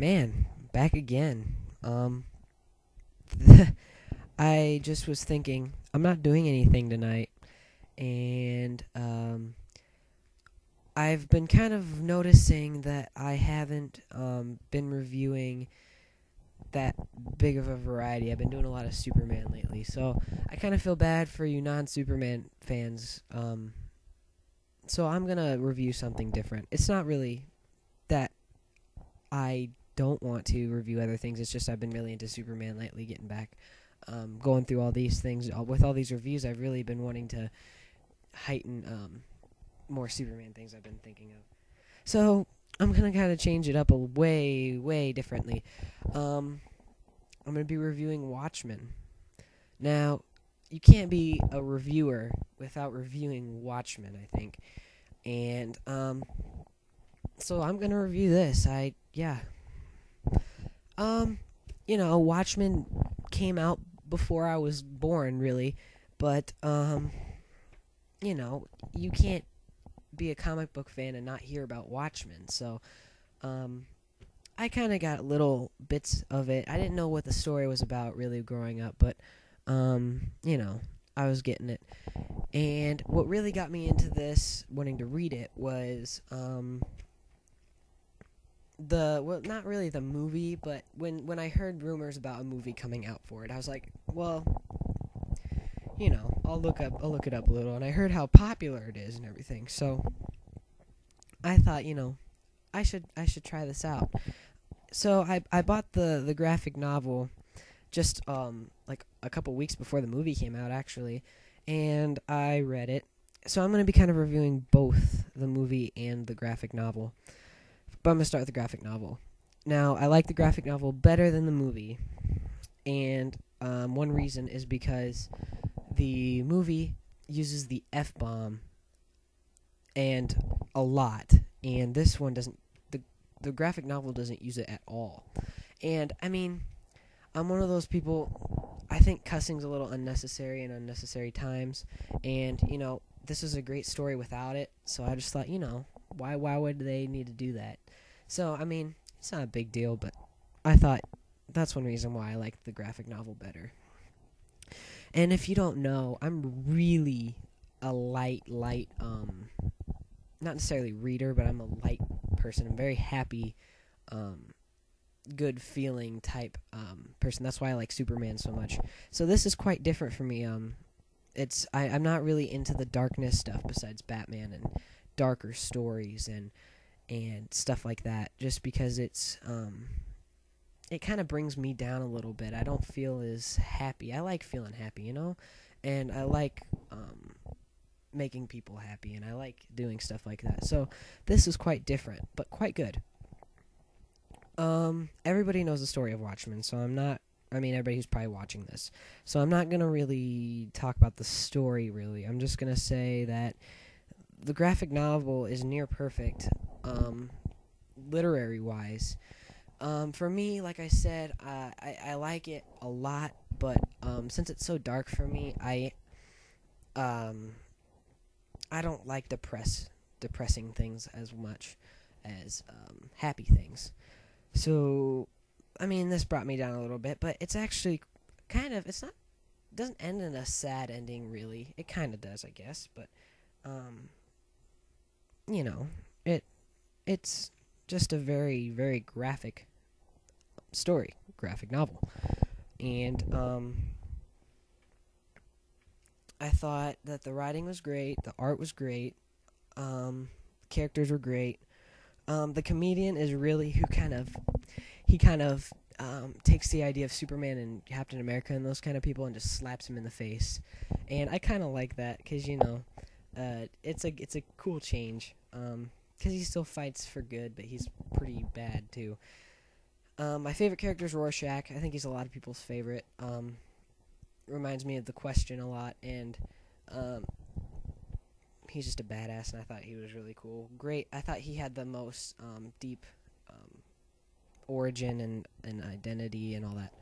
Man, back again. I just was thinking, I'm not doing anything tonight, and I've been kind of noticing that I haven't been reviewing that big of a variety. I've been doing a lot of Superman lately, so I kind of feel bad for you non-Superman fans. So I'm gonna review something different. It's not really that I don't want to review other things. It's just I've been really into Superman lately, getting back, going through all these things. With all these reviews, I've really been wanting to heighten more Superman things I've been thinking of. So I'm going to kind of change it up a way differently. I'm going to be reviewing Watchmen. Now, you can't be a reviewer without reviewing Watchmen, I think. And so I'm going to review this. Watchmen came out before I was born, really, but you can't be a comic book fan and not hear about Watchmen. So I kind of got little bits of it. I didn't know what the story was about really growing up, but I was getting it. And what really got me into this, wanting to read it, was not really the movie, but when I heard rumors about a movie coming out for it, I was like, well, I'll look it up a little, and I heard how popular it is and everything. So I thought, I should try this out. So I bought the graphic novel just like a couple weeks before the movie came out, actually, and I read it. So I'm going to be kind of reviewing both the movie and the graphic novel. But I'm going to start with the graphic novel. Now, I like the graphic novel better than the movie, and one reason is because the movie uses the F-bomb and a lot, and this one doesn't. The graphic novel doesn't use it at all. And, I mean, I'm one of those people, I think cussing's a little unnecessary in unnecessary times, and, this is a great story without it, so I just thought, why would they need to do that? So, I mean, it's not a big deal, but I thought that's one reason why I like the graphic novel better. And if you don't know, I'm really a light, not necessarily reader, but I'm a light person. I'm very happy, good feeling type person. That's why I like Superman so much. So this is quite different for me. I'm not really into the darkness stuff besides Batman and darker stories and stuff like that, just because it kind of brings me down a little bit. I don't feel as happy. I like feeling happy, and I like making people happy, and I like doing stuff like that. So this is quite different, but quite good. Everybody knows the story of Watchmen, so everybody who's probably watching this. So I'm not going to really talk about the story, really. I'm just going to say that the graphic novel is near perfect, literary-wise. For me, like I said, I like it a lot, but since it's so dark for me, I don't like depressing things as much as happy things. So, this brought me down a little bit, but it's actually doesn't end in a sad ending, really. It kind of does, I guess, but, it's just a very, very graphic novel. And, I thought that the writing was great, the art was great, characters were great. The comedian is really he kind of takes the idea of Superman and Captain America and those kind of people and just slaps him in the face. And I kind of like that because, it's a cool change. Because he still fights for good, but he's pretty bad, too. My favorite character is Rorschach. I think he's a lot of people's favorite. Reminds me of The Question a lot, and he's just a badass, and I thought he was really cool. Great. I thought he had the most deep origin and identity and all that.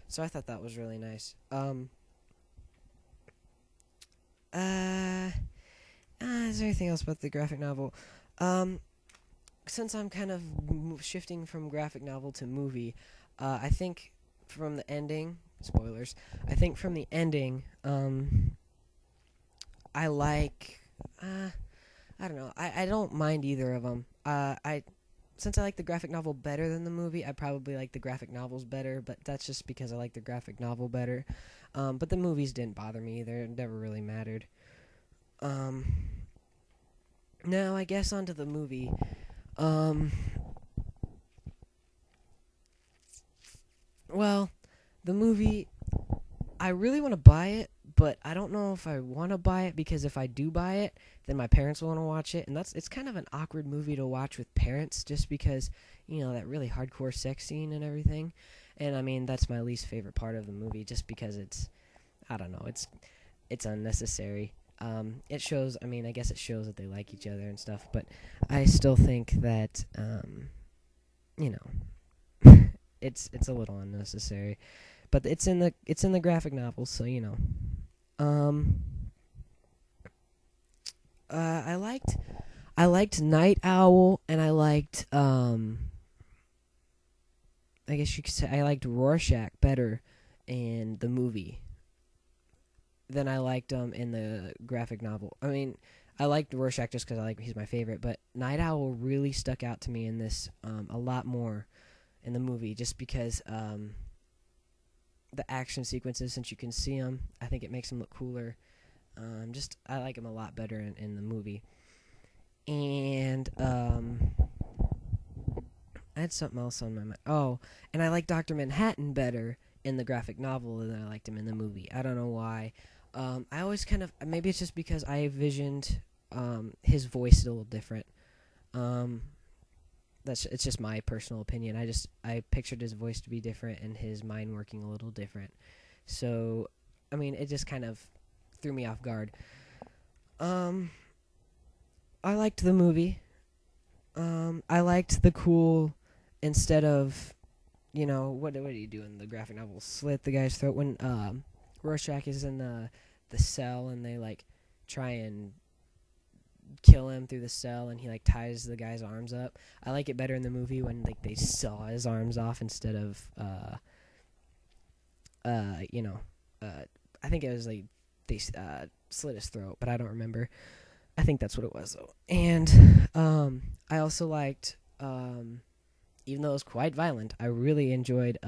So I thought that was really nice. Is there anything else about the graphic novel? since I'm kind of shifting from graphic novel to movie, I think from the ending, spoilers, I think from the ending, I like, I don't know, I don't mind either of them. Since I like the graphic novel better than the movie, I probably like the graphic novels better, but that's just because I like the graphic novel better. But the movies didn't bother me either. It never really mattered. Now, I guess onto the movie. Well, the movie, I really want to buy it, but I don't know if I want to buy it, because if I do buy it, then my parents will want to watch it, and it's kind of an awkward movie to watch with parents, just because, that really hardcore sex scene and everything. And I mean, that's my least favorite part of the movie, just because I don't know, it's unnecessary. It shows, I guess it shows that they like each other and stuff, but I still think that, it's a little unnecessary. But it's in the graphic novel, so I liked Night Owl, and I liked I guess you could say I liked Rorschach better in the movie than I liked in the graphic novel. I mean, I liked Rorschach just because he's my favorite, but Night Owl really stuck out to me in this a lot more in the movie, just because the action sequences, since you can see them, I think it makes them look cooler. I like him a lot better in the movie. And I had something else on my mind. Oh, and I like Dr. Manhattan better in the graphic novel than I liked him in the movie. I don't know why. I always kind of, maybe it's just because I envisioned his voice a little different. It's just my personal opinion. I pictured his voice to be different and his mind working a little different. So, it just kind of threw me off guard. I liked the movie. I liked the cool, instead of, what do you do in the graphic novel? Slit the guy's throat when Rorschach is in the cell, and they try and kill him through the cell, and he ties the guy's arms up. I like it better in the movie when they saw his arms off instead of I think it was they slit his throat, but I don't remember. I think that's what it was though. And I also liked, even though it was quite violent, I really enjoyed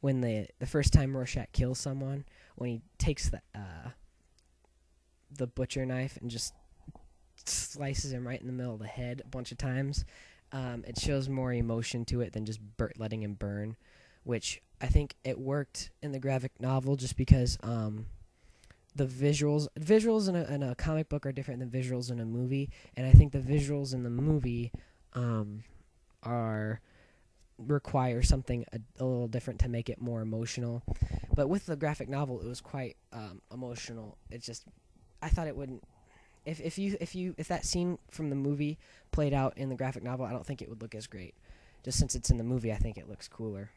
when the first time Rorschach kills someone, when he takes the butcher knife and just slices him right in the middle of the head a bunch of times. It shows more emotion to it than just letting him burn, which I think it worked in the graphic novel just because the visuals in a comic book are different than visuals in a movie, and I think the visuals in the movie require something a little different to make it more emotional. But with the graphic novel, it was quite emotional. It's just, I thought it wouldn't. If that scene from the movie played out in the graphic novel, I don't think it would look as great. Just since it's in the movie, I think it looks cooler.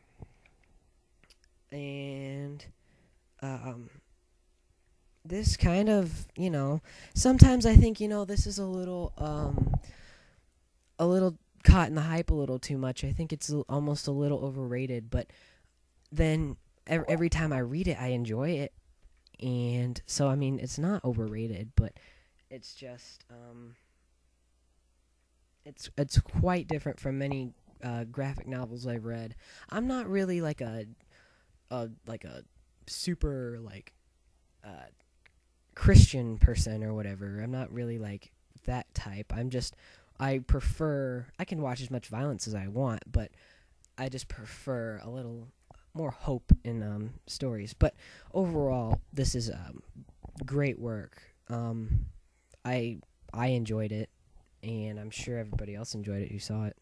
And this kind of, sometimes I think, this is a little caught in the hype a little too much. I think it's almost a little overrated, but then every time I read it, I enjoy it. And so, it's not overrated, but it's just, it's quite different from many graphic novels I've read. I'm not really like a super Christian person or whatever. I'm not really like that type. I can watch as much violence as I want, but I just prefer a little more hope in stories. But overall, this is great work. I enjoyed it, and I'm sure everybody else enjoyed it who saw it.